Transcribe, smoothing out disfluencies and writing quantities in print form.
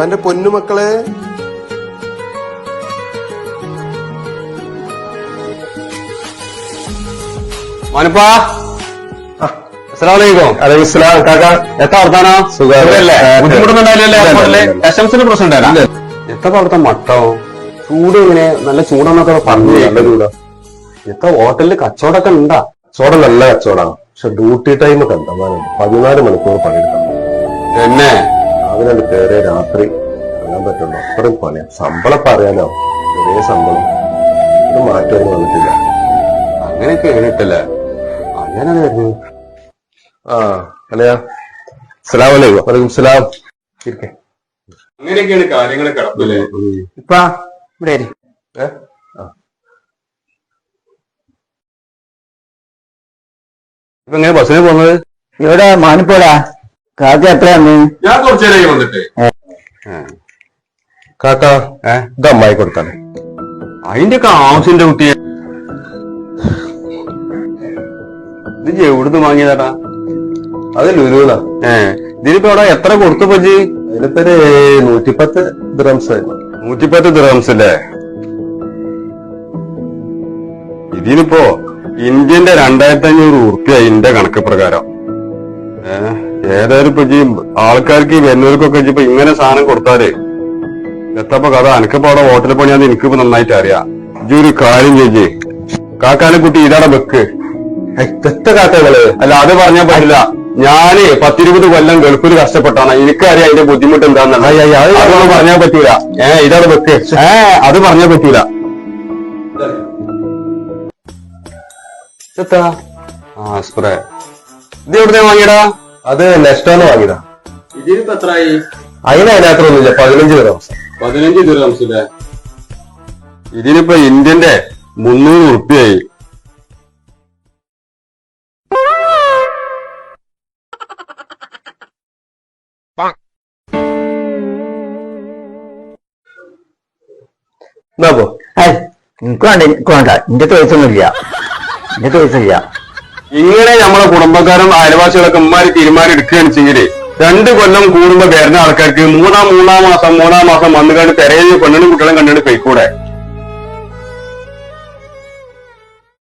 എന്റെ പൊന്നുമക്കളെ, മോനിപ്പാ അസ്സലാമലൈക്കും. അലൈഹിസ്സലാം. കാക്ക എത്ര വർത്താനോ? സുഖല്ലേ? ബുദ്ധിമുട്ടുന്നുണ്ടായില്ലേ? കസ്റ്റംസിന് പ്രശ്നം ഉണ്ടായില്ല? എത്ര അവിടുത്തെ മട്ടോ ചൂട് ഇങ്ങനെ നല്ല ചൂടെന്നൊക്കെ പറഞ്ഞു. നല്ല ചൂടാ. എത്ര ഹോട്ടലില് കച്ചവടമൊക്കെ ഉണ്ടാ? കച്ചവടം നല്ല കച്ചവടാണ്. പക്ഷെ ഡ്യൂട്ടി ടൈം കണ്ടമാനുണ്ട്. 14 മണിക്കൂർ പണിയെടുക്കണം. എന്നെ അതിനകത്ത് കയറി രാത്രി അറിയാൻ പറ്റുള്ളൂ. അത്രയും പണിയാ. ശമ്പളം പറയാനോ ഒരേ ശമ്പളം, ഒരു മാറ്റമൊന്നും വന്നിട്ടില്ല. അങ്ങനെയൊക്കെ എണീട്ടല്ലേ? അങ്ങനെ വരുന്നു. ആ അല്ലയാ. അസ്സലാമലൈക്കും. വലൈക്കും സലാം. അങ്ങനെയൊക്കെയാണ് കാര്യങ്ങൾ കിടപ്പില്ലേ? ഇപ്പൊ ഇവിടെ ഇപ്പൊ എങ്ങനെ ബസ്സിന് പോകുന്നത്? ഇവിടെ മാനിപ്പോടാ കാക്ക എത്രയാന്ന്? ഞാൻ കുറച്ചു നേരം വന്നിട്ട്. കാക്ക ഇത് അമ്മായി കൊടുത്താണ്. അതിന്റെ ഒക്കെ ആവശ്യന്റെ കുട്ടിയെ ഇത് എവിടുന്ന് വാങ്ങിയതാടാ? അത് ലുലുന്നാ. ഇതിനിപ്പോ അവിടെ എത്ര കൊടുത്തു പറ്റി? അതിലിപ്പോ 110 ദിർഹംസ് ആയിരുന്നു. 110 ദിർഹംസ് അല്ലേ? ഇതിനിപ്പോ ഇന്ത്യന്റെ 2500 ഉറുപ്പ്യ ഇതിന്റെ കണക്ക് പ്രകാരം. ഏതായാലും ഇപ്പൊ ആൾക്കാർക്ക് വരുന്നവർക്കൊക്കെ ഇപ്പൊ ഇങ്ങനെ സാധനം കൊടുത്താലേ എത്തപ്പോ കഥ. എനിക്കിപ്പോ അവിടെ ഹോട്ടലിൽ പണിയാന്ന് എനിക്കിപ്പോ നന്നായിട്ട് അറിയാം. ഇജ്ജ് ഒരു കാര്യം ചെയ്യേ, കാക്കാനെ കുട്ടി ഇതാടെ വെക്ക്. തെറ്റ കാക്കകള്. അല്ല അത് പറഞ്ഞാൽ പറ്റില്ല. ഞാന് 10-20 കൊല്ലം ഗൾഫിൽ കഷ്ടപ്പെട്ടാണ്. എനിക്കറിയാം അതിന്റെ ബുദ്ധിമുട്ട് എന്താണെന്നുള്ളത്. അതൊന്നും പറഞ്ഞാൽ പറ്റൂല. ഇതാണ് വെക്ക്. അത് പറഞ്ഞാൽ പറ്റൂല. സ്പ്രേ ഇത് എവിടുന്ന വാങ്ങിയടാ? അത് നെക്സ്റ്റോന്ന് വാങ്ങിയതാ. ഇതിനിപ്പോ എത്രയായി? അതിനകത്തൊന്നുമില്ല. 15 ദിർഹംസ്. 15 ദിർഹംസ് അല്ലേ? ഇതിനിപ്പോ ഇന്ത്യന്റെ 300 ഉറുപ്പ്യായി. എന്നാ പോ. എനിക്ക് വേണ്ട, എനിക്ക് വേണ്ട. എന്റെ പൈസയൊന്നുമില്ല, എന്റെ പൈസയില്ല. ഇങ്ങനെ നമ്മളെ കുടുംബക്കാരും അയൽവാസികളൊക്കെ ഉമ്മാര് തീരുമാനം എടുക്കുകയാണെന്നുവെച്ചെങ്കില് 2 കൊല്ലം കൂടുമ്പോ വരുന്ന ആൾക്കാർക്ക് മൂന്നാം മാസം വന്നു കണ്ട് തെരഞ്ഞു പെണ്ണിനും കുട്ടികളും കണ്ടിട്ട് പോയിക്കൂടെ?